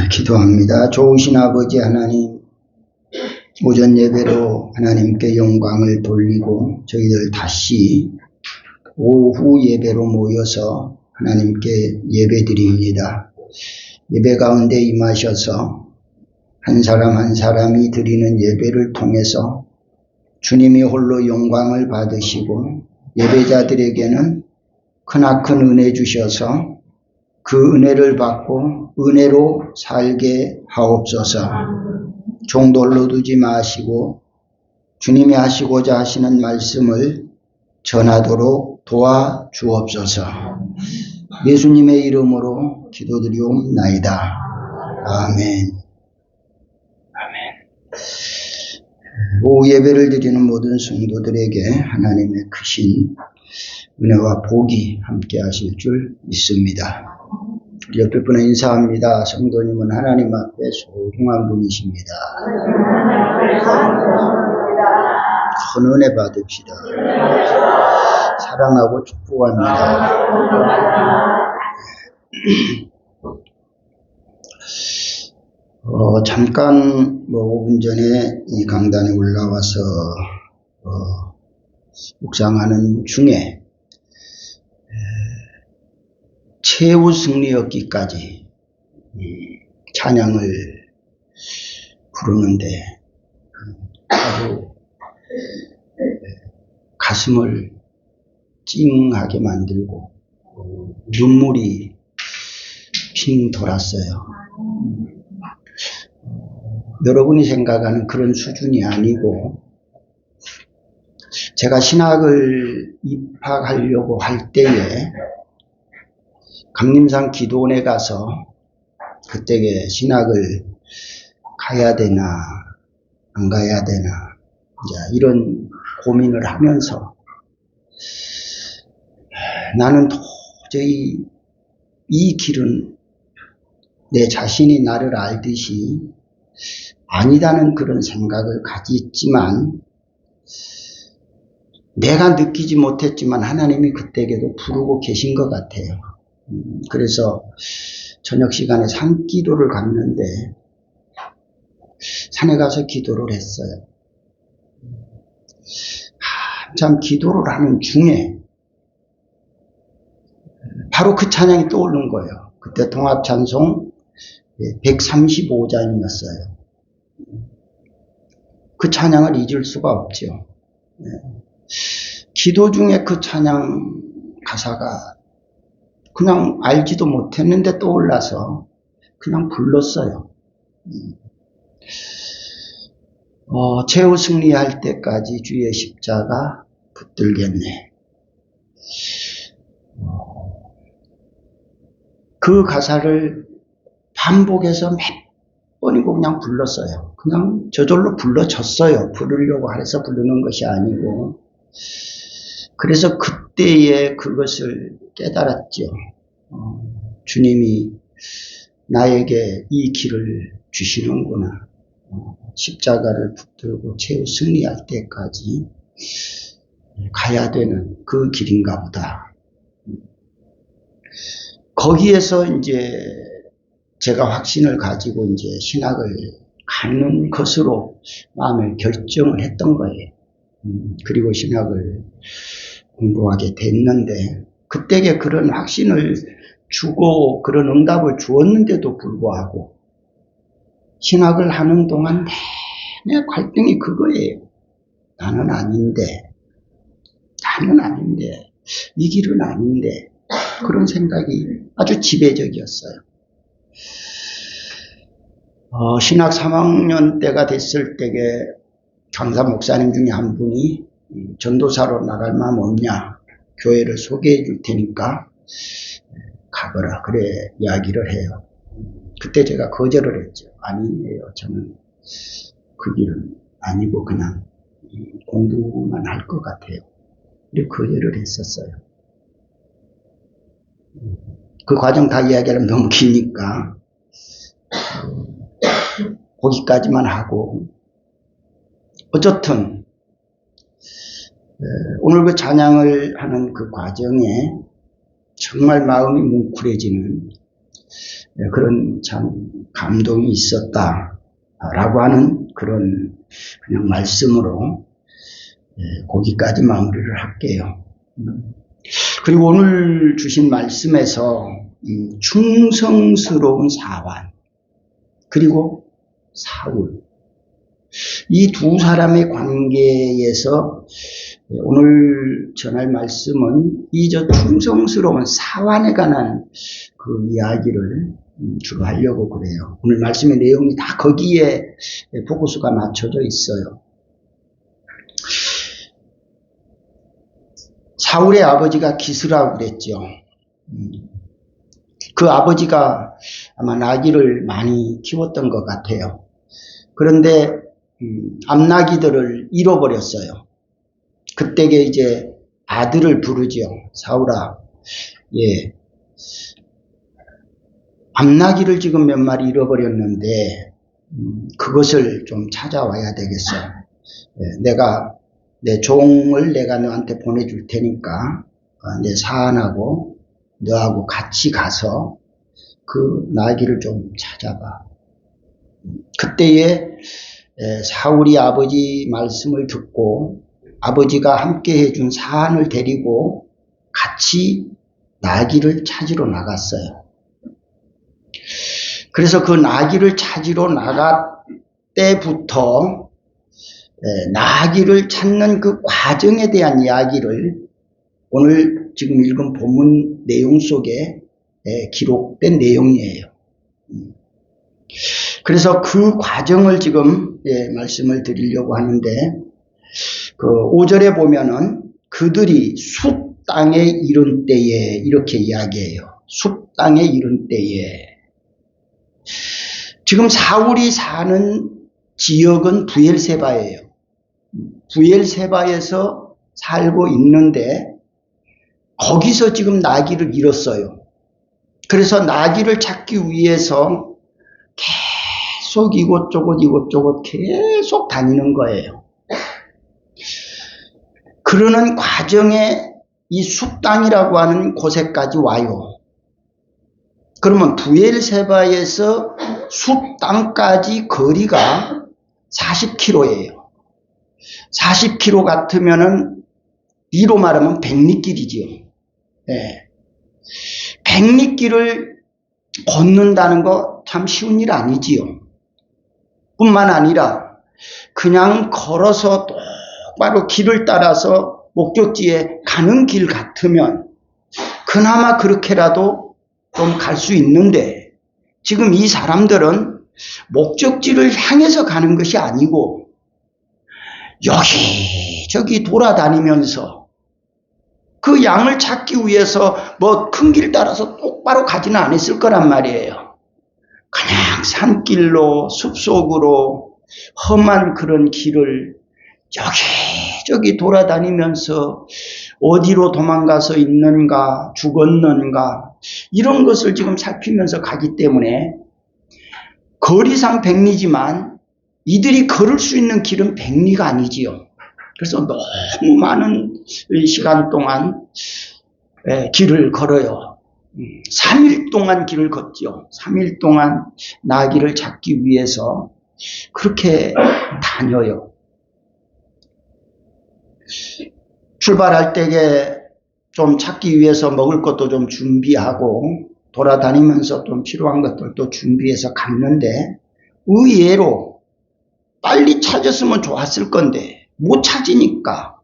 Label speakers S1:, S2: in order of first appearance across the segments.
S1: 기도합니다. 좋으신 아버지 하나님, 오전 예배로 하나님께 영광을 돌리고 저희들 다시 오후 예배로 모여서 하나님께 예배드립니다. 예배 가운데 임하셔서 한 사람 한 사람이 드리는 예배를 통해서 주님이 홀로 영광을 받으시고 예배자들에게는 크나큰 은혜 주셔서 그 은혜를 받고 은혜로 살게 하옵소서. 종돌로 두지 마시고 주님이 하시고자 하시는 말씀을 전하도록 도와주옵소서. 예수님의 이름으로 기도드리옵나이다. 아멘. 오후 예배를 드리는 모든 성도들에게 하나님의 크신 은혜와 복이 함께 하실 줄 믿습니다. 옆에 분에 인사합니다. 성도님은 하나님 앞에 소중한 분이십니다. 큰 은혜 받읍시다. 사랑하고 축복합니다. 잠깐 5분 전에 이 강단에 올라와서 묵상하는 중에 최후 승리였기까지 찬양을 부르는데 아주 가슴을 찡하게 만들고 눈물이 핑 돌았어요. 여러분이 생각하는 그런 수준이 아니고 제가 신학을 입학하려고 할 때에 강림산 기도원에 가서 그때에 신학을 가야 되나 안 가야 되나 이런 고민을 하면서 나는 도저히 이 길은 내 자신이 나를 알듯이 아니다는 그런 생각을 가졌지만 내가 느끼지 못했지만 하나님이 그때에도 부르고 계신 것 같아요. 그래서 저녁 시간에 산기도를 갔는데 산에 가서 기도를 했어요. 한참 기도를 하는 중에 바로 그 찬양이 떠오른 거예요. 그때 통합찬송 135장이었어요. 그 찬양을 잊을 수가 없죠. 기도 중에 그 찬양 가사가 그냥 알지도 못했는데 떠올라서 그냥 불렀어요. 최후 승리할 때까지 주의 십자가 붙들겠네. 그 가사를 반복해서 몇 번이고 그냥 불렀어요. 그냥 저절로 불러졌어요. 부르려고 해서 부르는 것이 아니고. 그래서 그때에 그것을 깨달았죠. 주님이 나에게 이 길을 주시는구나. 십자가를 붙들고 최후 승리할 때까지 가야 되는 그 길인가 보다. 거기에서 이제 제가 확신을 가지고 이제 신학을 가는 것으로 마음을 결정을 했던 거예요. 그리고 신학을 공부하게 됐는데 그때에 그런 확신을 주고 그런 응답을 주었는데도 불구하고 신학을 하는 동안 내내 갈등이 그거예요. 나는 아닌데 이 길은 아닌데 그런 생각이 아주 지배적이었어요. 신학 3학년 때가 됐을 때에 강사 목사님 중에 한 분이 전도사로 나갈 마음 없냐? 교회를 소개해 줄 테니까 가거라. 그래 이야기를 해요. 그때 제가 거절을 했죠. 아니에요. 저는 그 길은 아니고 그냥 공부만 할 것 같아요. 그리고 거절을 했었어요. 그 과정 다 이야기하면 너무 기니까 거기까지만 하고 어쨌든 오늘 그 찬양을 하는 그 과정에 정말 마음이 뭉클해지는 그런 참 감동이 있었다라고 하는 그런 그냥 말씀으로 거기까지 마무리를 할게요. 그리고 오늘 주신 말씀에서 충성스러운 사환 그리고 사울 이 두 사람의 관계에서 오늘 전할 말씀은 이 충성스러운 사환에 관한 그 이야기를 주로 하려고 그래요. 오늘 말씀의 내용이 다 거기에 포커스가 맞춰져 있어요. 사울의 아버지가 기스라고 그랬죠. 그 아버지가 아마 나귀를 많이 키웠던 것 같아요. 그런데 암나귀들을 잃어버렸어요. 그때게 이제 아들을 부르죠. 사울아, 암나귀를 지금 몇 마리 잃어버렸는데 그것을 좀 찾아와야 되겠어. 내 종을 내가 너한테 보내줄 테니까 내 사안하고 너하고 같이 가서 그 나귀를 좀 찾아봐. 그때에 사울이 아버지 말씀을 듣고 아버지가 함께 해준 사안을 데리고 같이 나귀를 찾으러 나갔어요. 그래서 그 나귀를 찾으러 나갈 때부터 나귀를 찾는 그 과정에 대한 이야기를 오늘 지금 읽은 본문 내용 속에 기록된 내용이에요. 그래서 그 과정을 지금 말씀을 드리려고 하는데 그 5절에 보면은 그들이 숲 땅에 이른 때에 이렇게 이야기해요. 숲 땅에 이른 때에 지금 사울이 사는 지역은 부엘세바예요. 부엘세바에서 살고 있는데 거기서 지금 나귀를 잃었어요. 그래서 나귀를 찾기 위해서 계속 이곳저곳 계속 다니는 거예요. 그러는 과정에 이 숲땅이라고 하는 곳에까지 와요. 그러면 부엘세바에서 숲땅까지 거리가 40km예요. 40km 같으면은 이로 말하면 백리길이지요. 백리길을 걷는다는 거 참 쉬운 일 아니지요. 뿐만 아니라 그냥 걸어서 똑바로 길을 따라서 목적지에 가는 길 같으면 그나마 그렇게라도 좀 갈 수 있는데 지금 이 사람들은 목적지를 향해서 가는 것이 아니고 여기저기 돌아다니면서 그 양을 찾기 위해서 뭐 큰 길 따라서 똑바로 가지는 않았을 거란 말이에요. 그냥 산길로 숲속으로 험한 그런 길을 여기저기 돌아다니면서 어디로 도망가서 있는가 죽었는가 이런 것을 지금 살피면서 가기 때문에 거리상 백리지만 이들이 걸을 수 있는 길은 백리가 아니지요. 그래서 너무 많은 시간 동안 길을 걸어요. 3일 동안 길을 걷죠. 3일 동안 나귀를 찾기 위해서 그렇게 다녀요. 출발할 때에 좀 찾기 위해서 먹을 것도 좀 준비하고 돌아다니면서 좀 필요한 것들도 준비해서 갔는데 의외로 빨리 찾았으면 좋았을 건데 못 찾으니까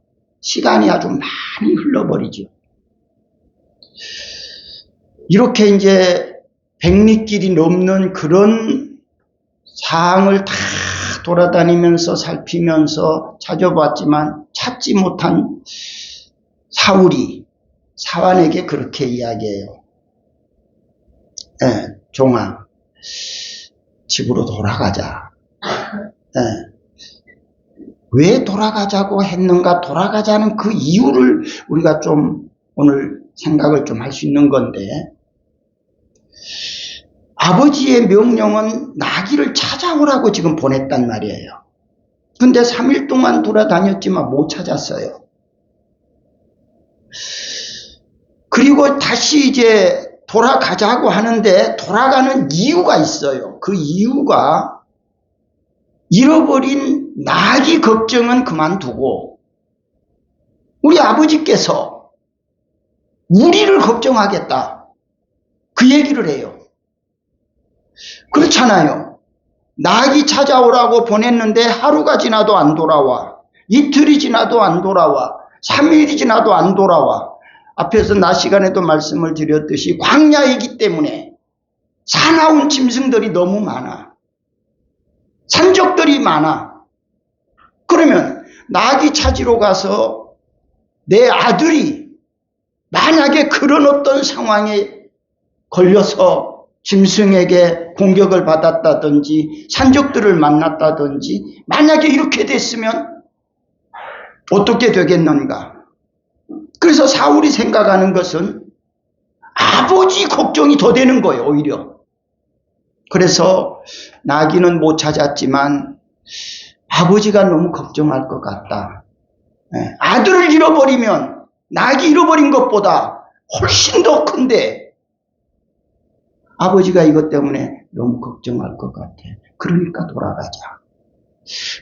S1: 시간이 아주 많이 흘러버리죠. 이렇게 이제 백리길이 넘는 그런 상황을 다 돌아다니면서 살피면서 찾아봤지만 찾지 못한 사울이 사환에게 그렇게 이야기해요. 종아, 집으로 돌아가자. 왜 돌아가자고 했는가? 돌아가자는 그 이유를 우리가 좀 오늘 생각을 좀 할 수 있는 건데 아버지의 명령은 나귀를 찾아오라고 지금 보냈단 말이에요. 근데 3일 동안 돌아다녔지만 못 찾았어요. 그리고 다시 이제 돌아가자고 하는데 돌아가는 이유가 있어요. 그 이유가 잃어버린 나귀 걱정은 그만두고 우리 아버지께서 우리를 걱정하겠다. 그 얘기를 해요. 그렇잖아요. 나귀 찾아오라고 보냈는데 하루가 지나도 안 돌아와. 이틀이 지나도 안 돌아와. 3일이 지나도 안 돌아와. 앞에서 낮 시간에도 말씀을 드렸듯이 광야이기 때문에 사나운 짐승들이 너무 많아. 산적들이 많아. 그러면 나귀 찾으러 가서 내 아들이 만약에 그런 어떤 상황에 걸려서 짐승에게 공격을 받았다든지 산적들을 만났다든지 만약에 이렇게 됐으면 어떻게 되겠는가. 그래서 사울이 생각하는 것은 아버지 걱정이 더 되는 거예요. 오히려. 그래서 나귀는 못 찾았지만 아버지가 너무 걱정할 것 같다. 아들을 잃어버리면 나귀 잃어버린 것보다 훨씬 더 큰데 아버지가 이것 때문에 너무 걱정할 것 같아. 그러니까 돌아가자.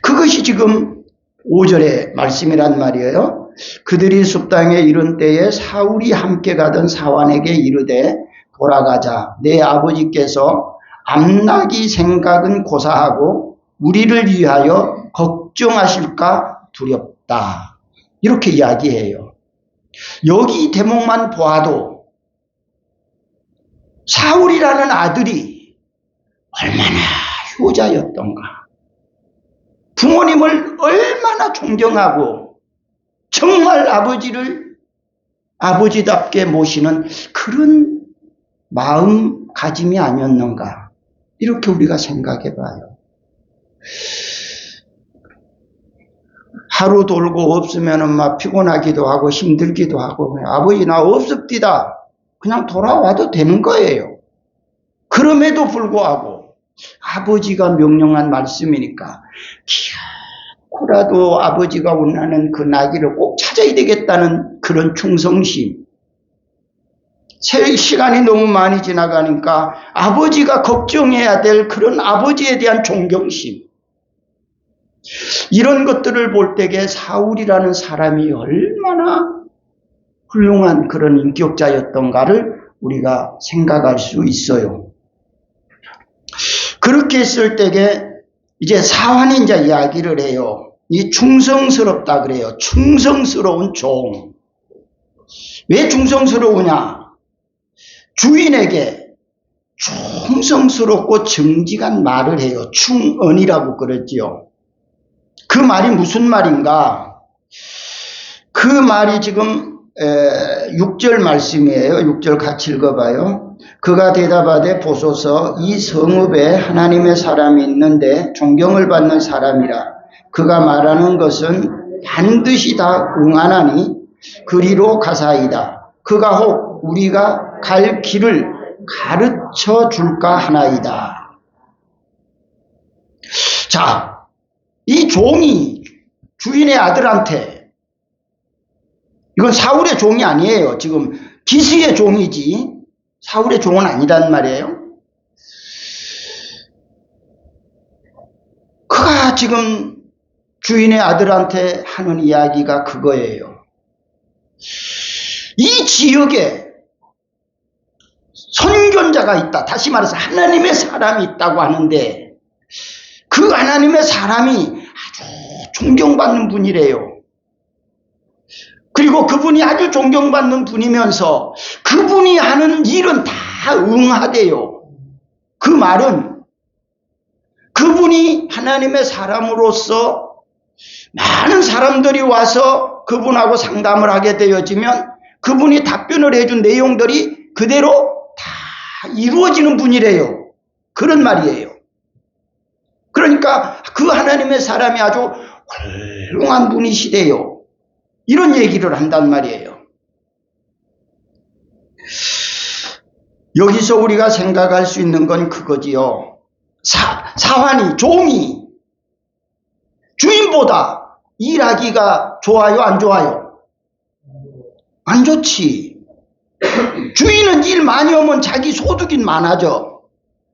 S1: 그것이 지금 5절의 말씀이란 말이에요. 그들이 숲땅에 이른 때에 사울이 함께 가던 사환에게 이르되 돌아가자. 내 아버지께서 암나기 생각은 고사하고 우리를 위하여 걱정하실까 두렵다. 이렇게 이야기해요. 여기 대목만 보아도 사울이라는 아들이 얼마나 효자였던가. 부모님을 얼마나 존경하고 정말 아버지를 아버지답게 모시는 그런 마음가짐이 아니었는가. 이렇게 우리가 생각해 봐요. 하루 돌고 없으면 막 피곤하기도 하고 힘들기도 하고 아버지 나 없습디다. 그냥 돌아와도 되는 거예요. 그럼에도 불구하고 아버지가 명령한 말씀이니까 기어코라도 아버지가 원하는 그 나귀를 꼭 찾아야 되겠다는 그런 충성심. 시간이 너무 많이 지나가니까 아버지가 걱정해야 될 그런 아버지에 대한 존경심. 이런 것들을 볼 때에 사울이라는 사람이 얼마나 훌륭한 그런 인격자였던가를 우리가 생각할 수 있어요. 그렇게 했을 때에 이제 사환이 이제 이야기를 해요. 이 충성스럽다 그래요. 충성스러운 종. 왜 충성스러우냐? 주인에게 충성스럽고 정직한 말을 해요. 충언이라고 그러지요. 그 말이 무슨 말인가? 그 말이 지금 6절 말씀이에요. 6절 같이 읽어봐요. 그가 대답하되 보소서 이 성읍에 하나님의 사람이 있는데 존경을 받는 사람이라. 그가 말하는 것은 반드시 다 응하나니 그리로 가사이다. 그가 혹 우리가 갈 길을 가르쳐 줄까 하나이다. 자, 이 종이 주인의 아들한테, 이건 사울의 종이 아니에요. 지금 기스의 종이지 사울의 종은 아니란 말이에요. 그가 지금 주인의 아들한테 하는 이야기가 그거예요. 이 지역에 선견자가 있다. 다시 말해서 하나님의 사람이 있다고 하는데 그 하나님의 사람이 아주 존경받는 분이래요. 그리고 그분이 아주 존경받는 분이면서 그분이 하는 일은 다 응하대요. 그 말은 그분이 하나님의 사람으로서 많은 사람들이 와서 그분하고 상담을 하게 되어지면 그분이 답변을 해준 내용들이 그대로 다 이루어지는 분이래요. 그런 말이에요. 그러니까 그 하나님의 사람이 아주 훌륭한 분이시대요. 이런 얘기를 한단 말이에요. 여기서 우리가 생각할 수 있는 건 그거지요. 사환이, 종이 주인보다 일하기가 좋아요, 안 좋아요? 안 좋지. 주인은 일 많이 하면 자기 소득이 많아져.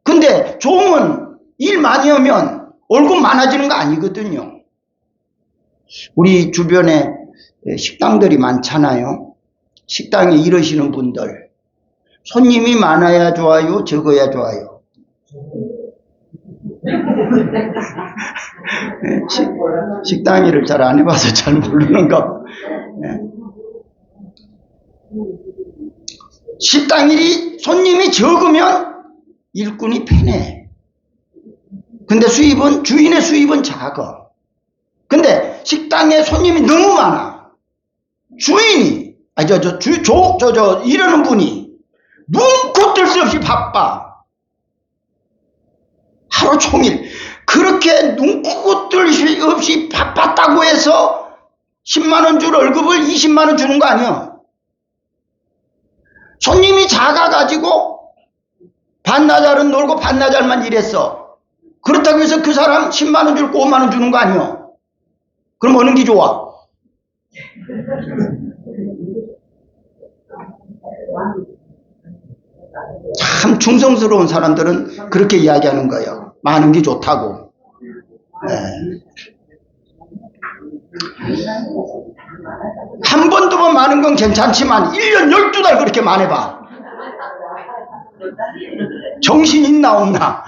S1: 근데 종은 일 많이 하면 월급 많아지는 거 아니거든요. 우리 주변에 식당들이 많잖아요. 식당에 일하시는 분들. 손님이 많아야 좋아요? 적어야 좋아요? 식당 일을 잘 안 해봐서 잘 모르는가 봐. 식당 일이 손님이 적으면 일꾼이 편해. 근데 주인의 수입은 작아. 근데 식당에 손님이 너무 많아. 주인이, 일하는 분이 눈코 뜰 새 없이 바빠. 하루 종일. 그렇게 눈코 뜰 새 없이 바빴다고 해서 10만원 줄 월급을 20만원 주는 거 아니야. 손님이 작아가지고 반나절은 놀고 반나절만 일했어. 그렇다고 해서 그 사람 10만원 줄고 5만원 주는 거 아니야. 그럼 어느 게 좋아? 참 충성스러운 사람들은 그렇게 이야기하는 거예요. 많은 게 좋다고. 네. 한 번, 두 번 많은 건 괜찮지만 1년 12달 그렇게 많아봐. 정신 있나 없나?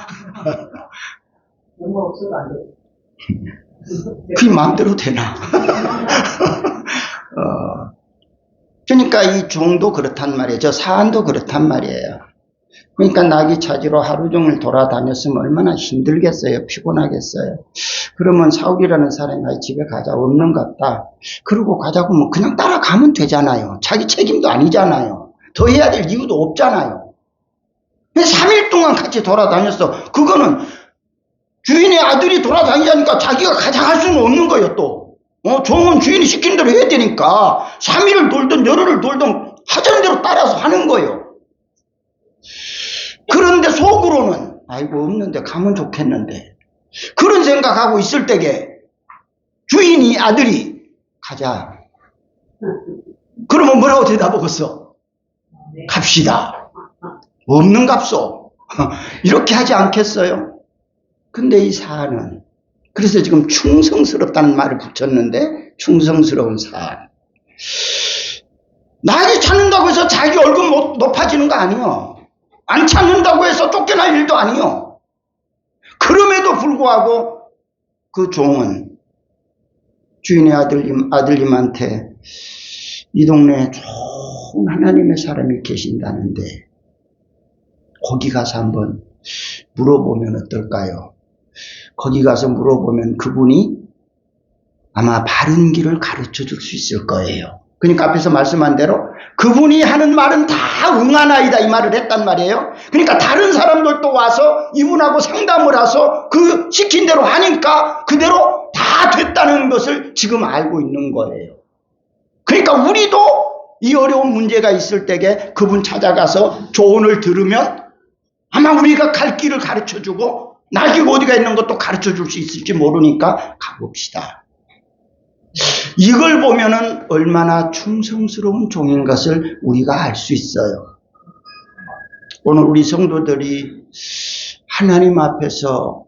S1: 그게 마음대로 되나? 그러니까 이 종도 그렇단 말이에요. 저 사안도 그렇단 말이에요. 그러니까 낙이 차지로 하루 종일 돌아다녔으면 얼마나 힘들겠어요. 피곤하겠어요. 그러면 사울이라는 사람이 집에 가자. 없는갑다. 그러고 가자고 하면 그냥 따라가면 되잖아요. 자기 책임도 아니잖아요. 더 해야 될 이유도 없잖아요. 3일 동안 같이 돌아다녔어. 그거는 주인의 아들이 돌아다니자니까 자기가 가자 할 수는 없는 거예요. 또 종은 주인이 시키는 대로 해야 되니까 3일을 돌든 열흘을 돌든 하자는 대로 따라서 하는 거예요. 그런데 속으로는 아이고 없는데 가면 좋겠는데 그런 생각하고 있을 때에 주인이 아들이 가자. 그러면 뭐라고 대답하겠어? 갑시다. 없는 값소. 이렇게 하지 않겠어요? 근데 이 사안은 그래서 지금 충성스럽다는 말을 붙였는데 충성스러운 사안. 낙이 찾는다고 해서 자기 월급 높아지는 거 아니에요. 안 찾는다고 해서 쫓겨날 일도 아니요. 그럼에도 불구하고 그 종은 주인의 아들님한테 이 동네에 좋은 하나님의 사람이 계신다는데 거기 가서 한번 물어보면 어떨까요? 거기 가서 물어보면 그분이 아마 바른 길을 가르쳐 줄 수 있을 거예요. 그러니까 앞에서 말씀한 대로 그분이 하는 말은 다 응하나이다 이 말을 했단 말이에요. 그러니까 다른 사람들도 와서 이분하고 상담을 해서 그 시킨 대로 하니까 그대로 다 됐다는 것을 지금 알고 있는 거예요. 그러니까 우리도 이 어려운 문제가 있을 때에 그분 찾아가서 조언을 들으면 아마 우리가 갈 길을 가르쳐주고 날개가 어디가 있는 것도 가르쳐줄 수 있을지 모르니까 가봅시다. 이걸 보면은 얼마나 충성스러운 종인 것을 우리가 알 수 있어요. 오늘 우리 성도들이 하나님 앞에서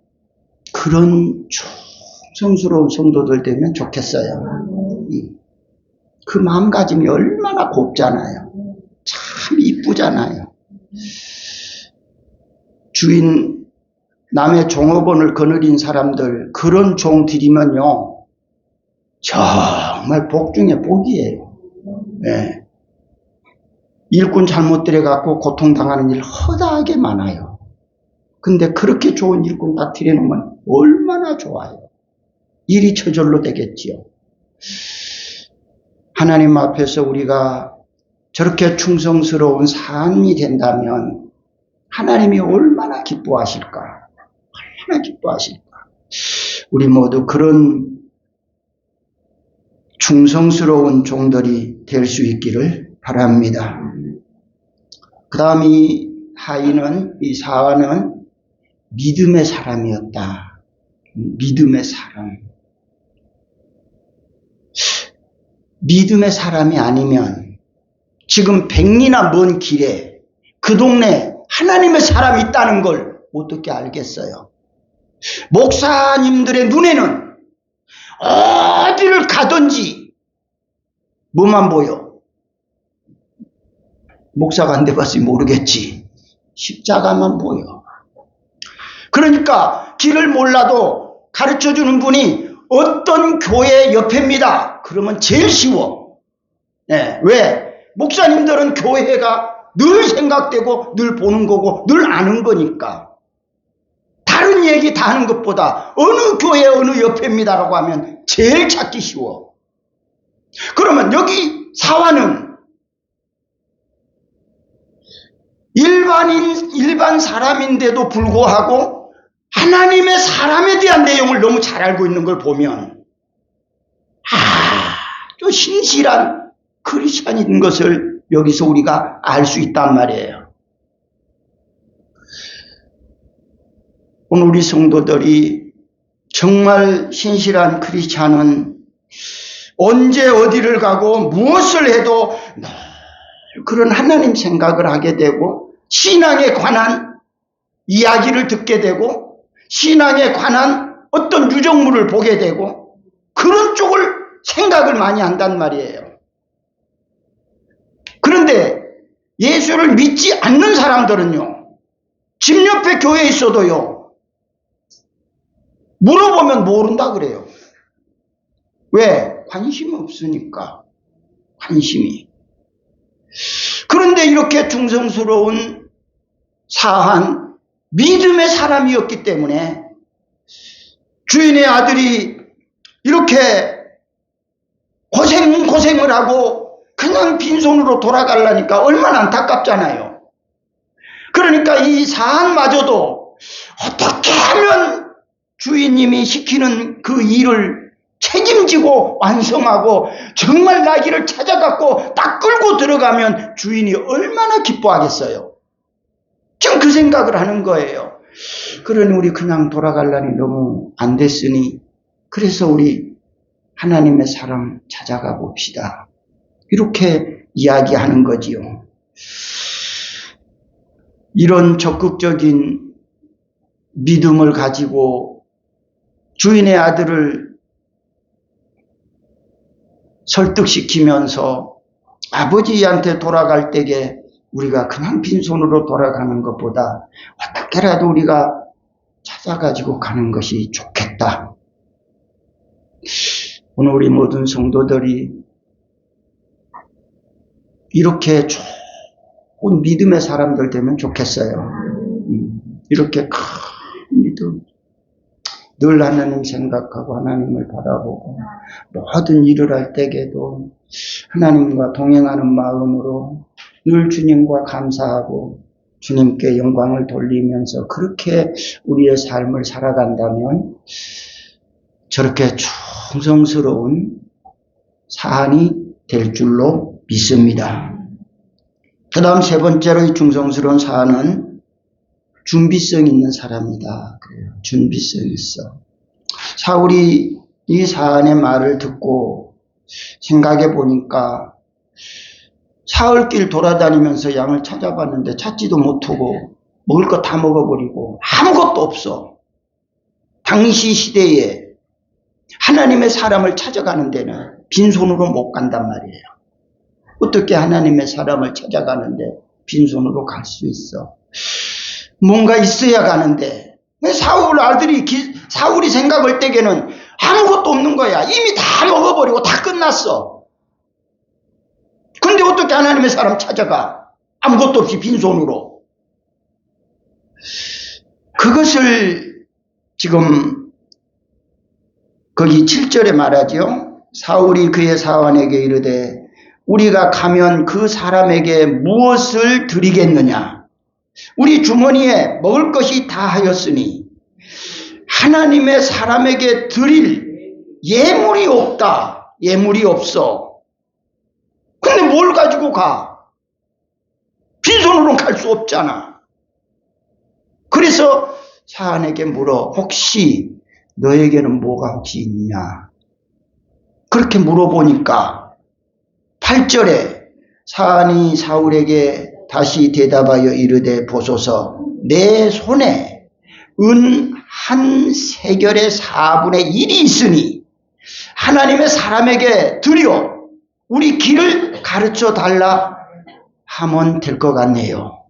S1: 그런 충성스러운 성도들 되면 좋겠어요. 그 마음가짐이 얼마나 곱잖아요. 참 이쁘잖아요. 주인 남의 종업원을 거느린 사람들 그런 종 들이면요. 정말 복 중에 복이에요. 네. 일꾼 잘못 들여갖고 고통당하는 일 허다하게 많아요. 근데 그렇게 좋은 일꾼 딱 들여놓으면 얼마나 좋아요. 일이 저절로 되겠지요. 하나님 앞에서 우리가 저렇게 충성스러운 사람이 된다면 하나님이 얼마나 기뻐하실까? 얼마나 기뻐하실까? 우리 모두 그런 충성스러운 종들이 될 수 있기를 바랍니다. 그 다음 이 사안은 믿음의 사람이었다. 믿음의 사람. 믿음의 사람이 아니면 지금 100리나 먼 길에 그 동네 하나님의 사람이 있다는 걸 어떻게 알겠어요? 목사님들의 눈에는 어디를 가든지 뭐만 보여? 목사가 안 돼봤으니 모르겠지. 십자가만 보여. 그러니까 길을 몰라도 가르쳐주는 분이 어떤 교회 옆입니다. 그러면 제일 쉬워. 네. 왜? 목사님들은 교회가 늘 생각되고 늘 보는 거고 늘 아는 거니까. 다른 얘기 다 하는 것보다 어느 교회 어느 옆입니다라고 하면 제일 찾기 쉬워. 그러면 여기 사화는 일반 사람인데도 불구하고 하나님의 사람에 대한 내용을 너무 잘 알고 있는 걸 보면 아주 신실한 크리스찬인 것을 여기서 우리가 알 수 있단 말이에요. 오늘 우리 성도들이 정말 신실한 크리스찬은 언제 어디를 가고 무엇을 해도 그런 하나님 생각을 하게 되고 신앙에 관한 이야기를 듣게 되고 신앙에 관한 어떤 유적물을 보게 되고 그런 쪽을 생각을 많이 한단 말이에요. 그런데 예수를 믿지 않는 사람들은요, 집 옆에 교회에 있어도요, 물어보면 모른다 그래요. 왜? 관심이 없으니까. 관심이. 그런데 이렇게 충성스러운 사한 믿음의 사람이었기 때문에 주인의 아들이 이렇게 고생을 하고 그냥 빈손으로 돌아가려니까 얼마나 안타깝잖아요. 그러니까 이 사한마저도 어떻게 하면 주인님이 시키는 그 일을 책임지고 완성하고 정말 나귀를 찾아갖고 딱 끌고 들어가면 주인이 얼마나 기뻐하겠어요. 지금 그 생각을 하는 거예요. 그러니 우리 그냥 돌아가려니 너무 안 됐으니 그래서 우리 하나님의 사람 찾아가 봅시다. 이렇게 이야기하는 거지요. 이런 적극적인 믿음을 가지고 주인의 아들을 설득시키면서 아버지한테 돌아갈 때에 우리가 그냥 빈손으로 돌아가는 것보다 어떻게라도 우리가 찾아가지고 가는 것이 좋겠다. 오늘 우리 모든 성도들이 이렇게 좋은 믿음의 사람들 되면 좋겠어요. 이렇게 큰 믿음. 늘 하나님 생각하고 하나님을 바라보고 모든 일을 할 때에도 하나님과 동행하는 마음으로 늘 주님과 감사하고 주님께 영광을 돌리면서 그렇게 우리의 삶을 살아간다면 저렇게 충성스러운 사안이 될 줄로 믿습니다. 그 다음 세 번째로 이 충성스러운 사안은 준비성 있는 사람이다. 그래요. 준비성 있어. 사울이 이 사안의 말을 듣고 생각해 보니까 사흘길 돌아다니면서 양을 찾아봤는데 찾지도 못하고 먹을 거 다 먹어버리고 아무것도 없어. 당시 시대에 하나님의 사람을 찾아가는 데는 빈손으로 못 간단 말이에요. 어떻게 하나님의 사람을 찾아가는데 빈손으로 갈 수 있어? 뭔가 있어야 가는데 사울이 생각할 때에는 아무것도 없는 거야. 이미 다 먹어버리고 다 끝났어. 근데 어떻게 하나님의 사람 찾아가? 아무것도 없이 빈손으로. 그것을 지금 거기 7절에 말하죠. 사울이 그의 사환에게 이르되 우리가 가면 그 사람에게 무엇을 드리겠느냐? 우리 주머니에 먹을 것이 다 하였으니 하나님의 사람에게 드릴 예물이 없다. 예물이 없어. 근데 뭘 가지고 가? 빈손으로는 갈 수 없잖아. 그래서 사안에게 물어 혹시 너에게는 뭐가 혹시 있냐? 그렇게 물어보니까 8절에 사안이 사울에게 다시 대답하여 이르되 보소서 내 손에 은 한 세겔의 4분의 1이 있으니 하나님의 사람에게 드려 우리 길을 가르쳐 달라 하면 될 것 같네요.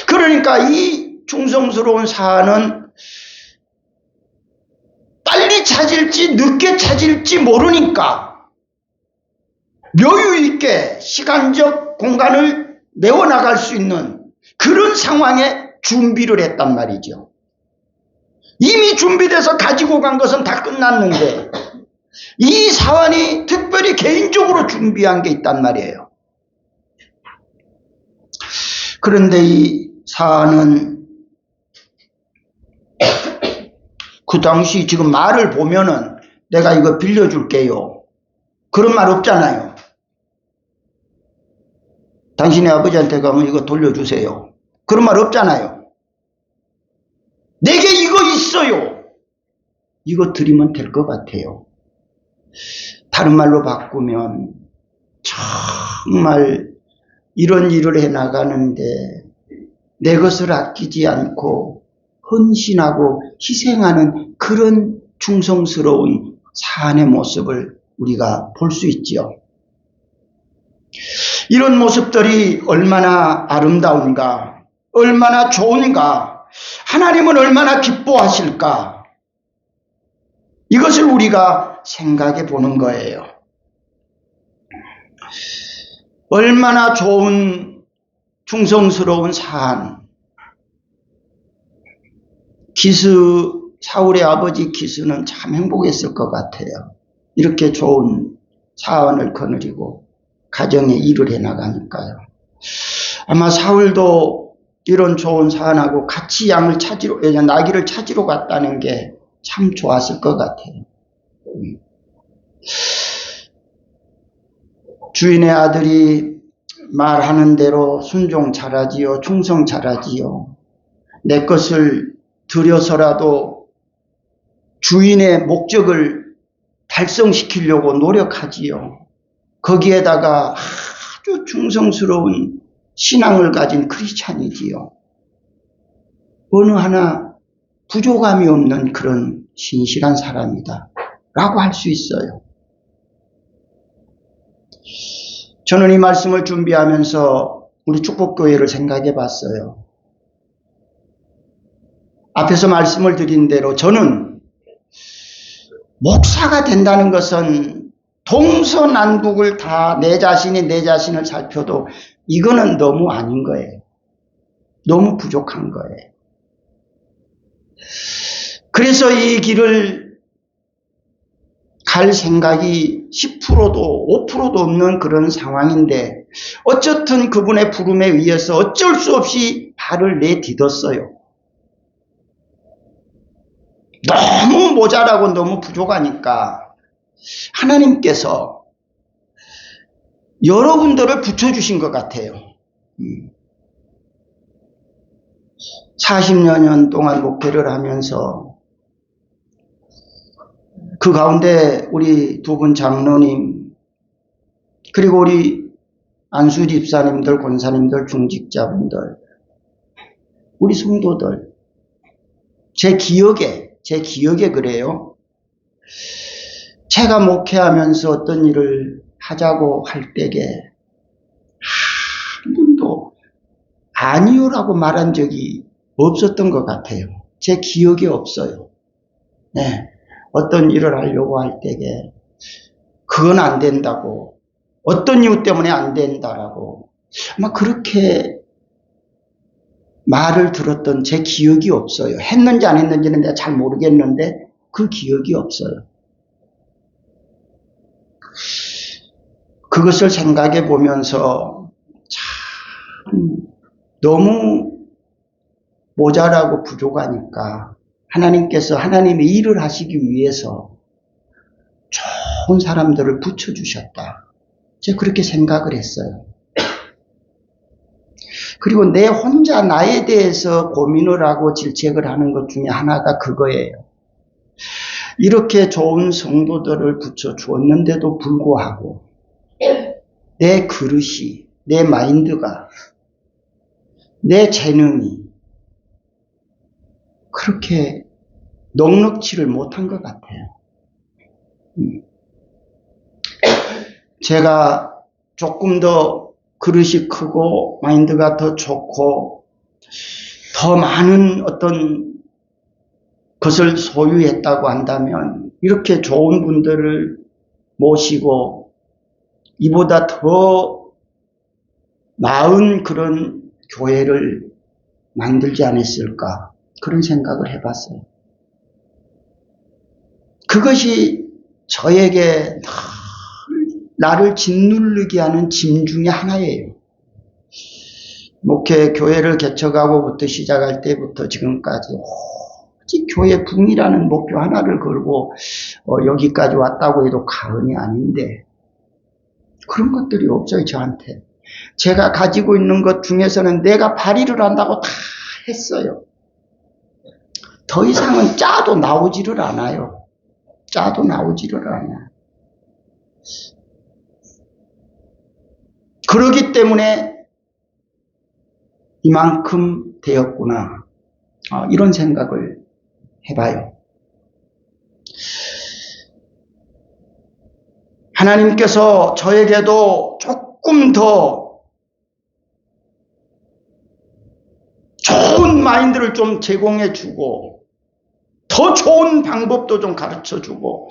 S1: 그러니까 이 충성스러운 사안은 빨리 찾을지 늦게 찾을지 모르니까 여유 있게 시간적 공간을 메워나갈 수 있는 그런 상황에 준비를 했단 말이죠. 이미 준비돼서 가지고 간 것은 다 끝났는데 이 사안이 특별히 개인적으로 준비한 게 있단 말이에요. 그런데 이 사안은 그 당시 지금 말을 보면은 내가 이거 빌려줄게요. 그런 말 없잖아요. 당신의 아버지한테 가면 이거 돌려주세요. 그런 말 없잖아요. 내게 이거 있어요. 이거 드리면 될 것 같아요. 다른 말로 바꾸면 정말 이런 일을 해나가는데 내 것을 아끼지 않고 헌신하고 희생하는 그런 충성스러운 사안의 모습을 우리가 볼 수 있지요. 이런 모습들이 얼마나 아름다운가, 얼마나 좋은가, 하나님은 얼마나 기뻐하실까, 이것을 우리가 생각해 보는 거예요. 얼마나 좋은 충성스러운 사안. 기스, 사울의 아버지 기스는 참 행복했을 것 같아요. 이렇게 좋은 사안을 거느리고 가정에 일을 해나가니까요. 아마 사울도 이런 좋은 사안하고 같이 나귀를 찾으러 갔다는 게 참 좋았을 것 같아요. 주인의 아들이 말하는 대로 순종 잘하지요. 충성 잘하지요. 내 것을 들여서라도 주인의 목적을 달성시키려고 노력하지요. 거기에다가 아주 충성스러운 신앙을 가진 크리스찬이지요. 어느 하나 부족함이 없는 그런 신실한 사람이다 라고 할 수 있어요. 저는 이 말씀을 준비하면서 우리 축복교회를 생각해 봤어요. 앞에서 말씀을 드린 대로 저는 목사가 된다는 것은 동서남북을 다 내 자신을 살펴도 이거는 너무 아닌 거예요. 너무 부족한 거예요. 그래서 이 길을 갈 생각이 10%도 5%도 없는 그런 상황인데 어쨌든 그분의 부름에 의해서 어쩔 수 없이 발을 내딛었어요. 너무 모자라고 너무 부족하니까 하나님께서 여러분들을 붙여주신 것 같아요. 40여 년 동안 목회를 하면서 그 가운데 우리 두 분 장로님 그리고 우리 안수 집사님들, 권사님들, 중직자분들, 우리 성도들 제 기억에 그래요. 제가 목회하면서 어떤 일을 하자고 할 때에 한 번도 아니요라고 말한 적이 없었던 것 같아요. 제 기억에 없어요. 네. 어떤 일을 하려고 할 때에 그건 안 된다고, 어떤 이유 때문에 안 된다라고 아마 그렇게 말을 들었던 제 기억이 없어요. 했는지 안 했는지는 내가 잘 모르겠는데 그 기억이 없어요. 그것을 생각해 보면서 참 너무 모자라고 부족하니까 하나님께서 하나님의 일을 하시기 위해서 좋은 사람들을 붙여주셨다. 제가 그렇게 생각을 했어요. 그리고 내 혼자 나에 대해서 고민을 하고 질책을 하는 것 중에 하나가 그거예요. 이렇게 좋은 성도들을 붙여주었는데도 불구하고 내 그릇이, 내 마인드가, 내 재능이 그렇게 넉넉지를 못한 것 같아요. 제가 조금 더 그릇이 크고 마인드가 더 좋고 더 많은 어떤 것을 소유했다고 한다면 이렇게 좋은 분들을 모시고 이보다 더 나은 그런 교회를 만들지 않았을까 그런 생각을 해봤어요. 그것이 저에게 나를 짓누르게 하는 짐 중에 하나예요. 목회 교회를 개척하고부터 시작할 때부터 지금까지 오직 교회 붕이라는 목표 하나를 걸고 여기까지 왔다고 해도 과언이 아닌데 그런 것들이 없어요. 저한테. 제가 가지고 있는 것 중에서는 내가 발휘를 한다고 다 했어요. 더 이상은 짜도 나오지를 않아요. 짜도 나오지를 않아요. 그러기 때문에 이만큼 되었구나. 이런 생각을 해봐요. 하나님께서 저에게도 조금 더 좋은 마인드를 좀 제공해 주고 더 좋은 방법도 좀 가르쳐 주고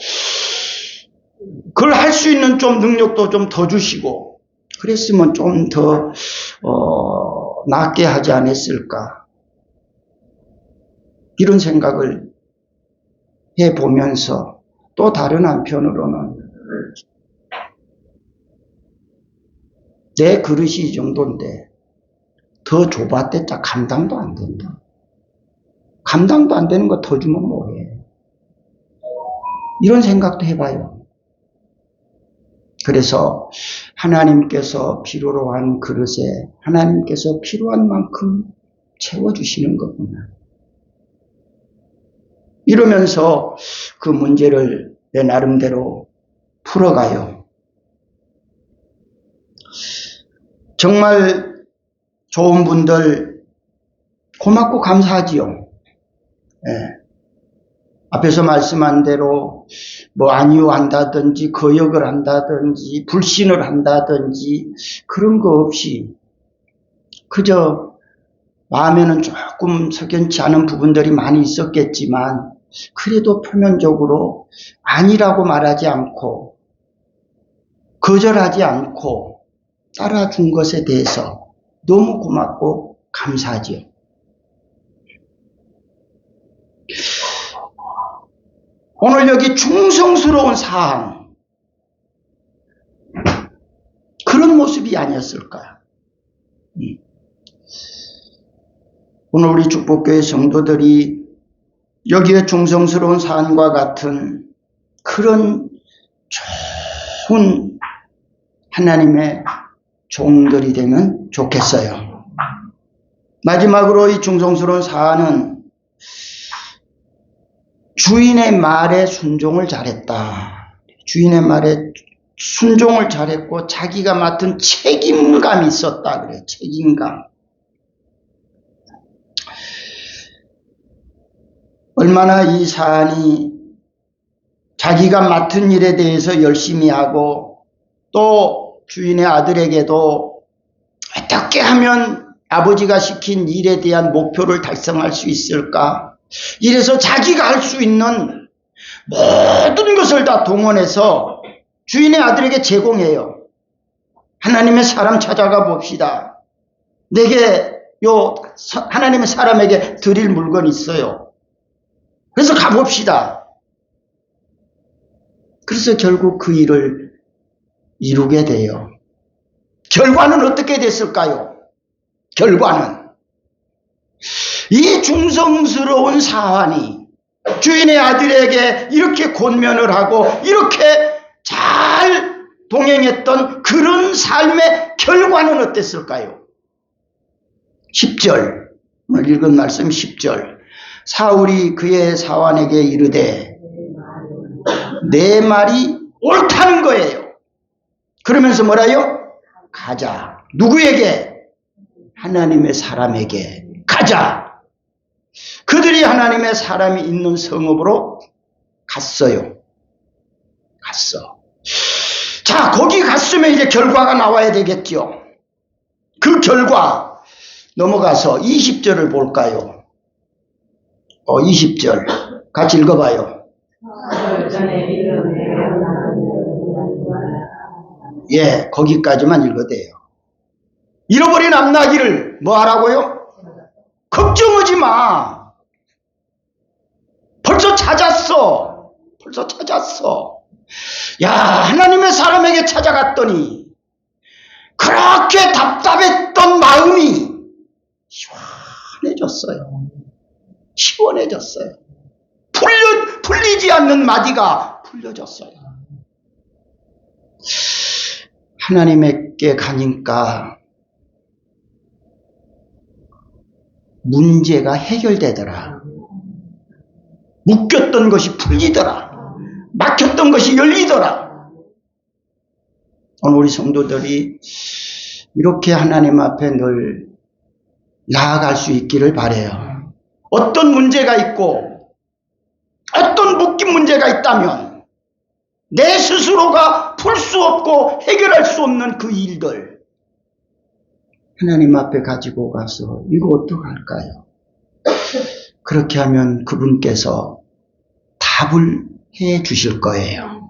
S1: 그걸 할 수 있는 좀 능력도 좀 더 주시고 그랬으면 좀 더 낫게 하지 않았을까 이런 생각을 해보면서 또 다른 한편으로는 내 그릇이 이 정도인데 더 좁았댔자 감당도 안 된다. 감당도 안 되는 거 더 주면 뭐해. 이런 생각도 해봐요. 그래서 하나님께서 필요로 한 그릇에 하나님께서 필요한 만큼 채워주시는 거구나. 이러면서 그 문제를 내 나름대로 풀어가요. 정말 좋은 분들 고맙고 감사하지요. 예. 앞에서 말씀한 대로 뭐 안위한다든지 거역을 한다든지 불신을 한다든지 그런 거 없이 그저 마음에는 조금 석연치 않은 부분들이 많이 있었겠지만 그래도 표면적으로 아니라고 말하지 않고 거절하지 않고 따라준 것에 대해서 너무 고맙고 감사하지요. 오늘 여기 충성스러운 사항 그런 모습이 아니었을까요? 오늘 우리 축복교회 성도들이 여기에 충성스러운 사안과 같은 그런 좋은 하나님의 종들이 되면 좋겠어요. 마지막으로 이 충성스러운 사안은 주인의 말에 순종을 잘했다. 주인의 말에 순종을 잘했고 자기가 맡은 책임감이 있었다. 그래, 책임감. 얼마나 이 사안이 자기가 맡은 일에 대해서 열심히 하고 또 주인의 아들에게도 어떻게 하면 아버지가 시킨 일에 대한 목표를 달성할 수 있을까? 이래서 자기가 할 수 있는 모든 것을 다 동원해서 주인의 아들에게 제공해요. 하나님의 사람 찾아가 봅시다. 내게 하나님의 사람에게 드릴 물건이 있어요. 그래서 가봅시다. 그래서 결국 그 일을 이루게 돼요. 결과는 어떻게 됐을까요? 결과는 이 충성스러운 사환이 주인의 아들에게 이렇게 권면을 하고 이렇게 잘 동행했던 그런 삶의 결과는 어땠을까요? 10절, 오늘 읽은 말씀 10절. 사울이 그의 사환에게 이르되 내 말이 옳다는 거예요. 그러면서 뭐라요? 가자. 누구에게? 하나님의 사람에게 가자. 그들이 하나님의 사람이 있는 성읍으로 갔어요. 갔어. 자, 거기 갔으면 이제 결과가 나와야 되겠죠. 그 결과 넘어가서 20절을 볼까요? 20절 같이 읽어봐요. 예, 거기까지만 읽어도 돼요. 잃어버린 암나귀를 뭐 하라고요? 걱정하지 마. 벌써 찾았어. 벌써 찾았어. 야, 하나님의 사람에게 찾아갔더니 그렇게 답답했던 마음이 시원해졌어요. 시원해졌어요. 풀리지 않는 마디가 풀려졌어요. 하나님께 가니까 문제가 해결되더라. 묶였던 것이 풀리더라. 막혔던 것이 열리더라. 오늘 우리 성도들이 이렇게 하나님 앞에 늘 나아갈 수 있기를 바라요. 어떤 문제가 있고 어떤 묶인 문제가 있다면 내 스스로가 풀 수 없고 해결할 수 없는 그 일들 하나님 앞에 가지고 가서 이거 어떡할까요? 그렇게 하면 그분께서 답을 해 주실 거예요.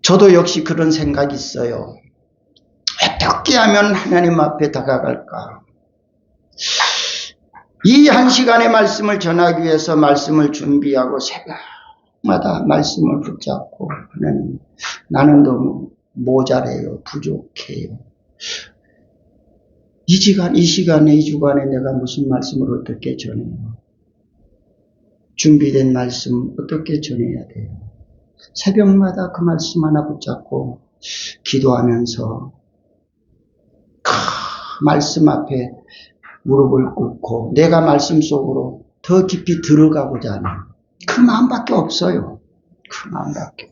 S1: 저도 역시 그런 생각이 있어요. 어떻게 하면 하나님 앞에 다가갈까? 이 한 시간의 말씀을 전하기 위해서 말씀을 준비하고 새벽마다 말씀을 붙잡고 하나님, 나는 너무 모자라요. 부족해요. 이 시간에 이 주간에 내가 무슨 말씀을 어떻게 전해요? 준비된 말씀 어떻게 전해야 돼요? 새벽마다 그 말씀 하나 붙잡고 기도하면서 그 말씀 앞에 무릎을 꿇고 내가 말씀 속으로 더 깊이 들어가고자 하는 그 마음밖에 없어요. 그 마음밖에.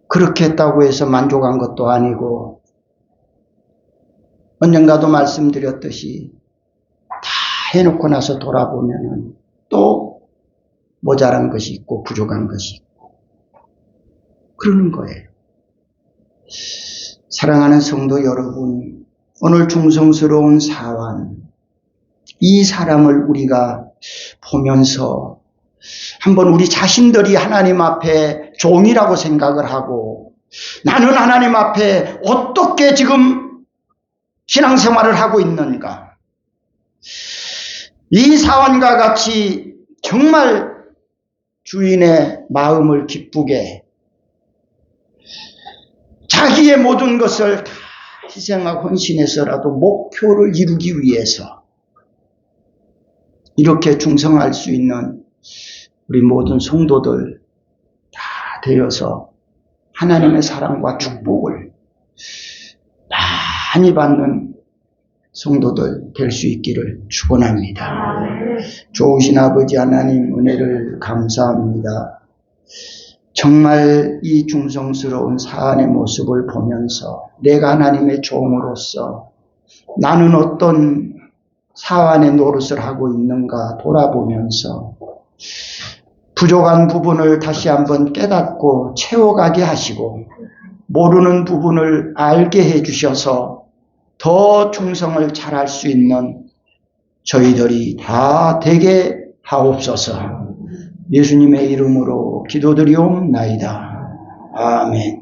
S1: 그렇게 했다고 해서 만족한 것도 아니고 언젠가도 말씀드렸듯이 다 해놓고 나서 돌아보면은 또 모자란 것이 있고 부족한 것이 있고 그러는 거예요. 사랑하는 성도 여러분, 오늘 중성스러운 사환, 이 사람을 우리가 보면서 한번 우리 자신들이 하나님 앞에 종이라고 생각을 하고 나는 하나님 앞에 어떻게 지금 신앙생활을 하고 있는가? 이 사환과 같이 정말 주인의 마음을 기쁘게 자기의 모든 것을 다 희생하고 헌신해서라도 목표를 이루기 위해서 이렇게 충성할 수 있는 우리 모든 성도들 다 되어서 하나님의 사랑과 축복을 많이 받는 성도들 될 수 있기를 축원합니다. 좋으신 아버지 하나님 은혜를 감사합니다. 정말 이 중성스러운 사안의 모습을 보면서 내가 하나님의 종으로서 나는 어떤 사안의 노릇을 하고 있는가 돌아보면서 부족한 부분을 다시 한번 깨닫고 채워가게 하시고 모르는 부분을 알게 해주셔서 더 충성을 잘할 수 있는 저희들이 다 되게 하옵소서. 예수님의 이름으로 기도드리옵나이다. 아멘.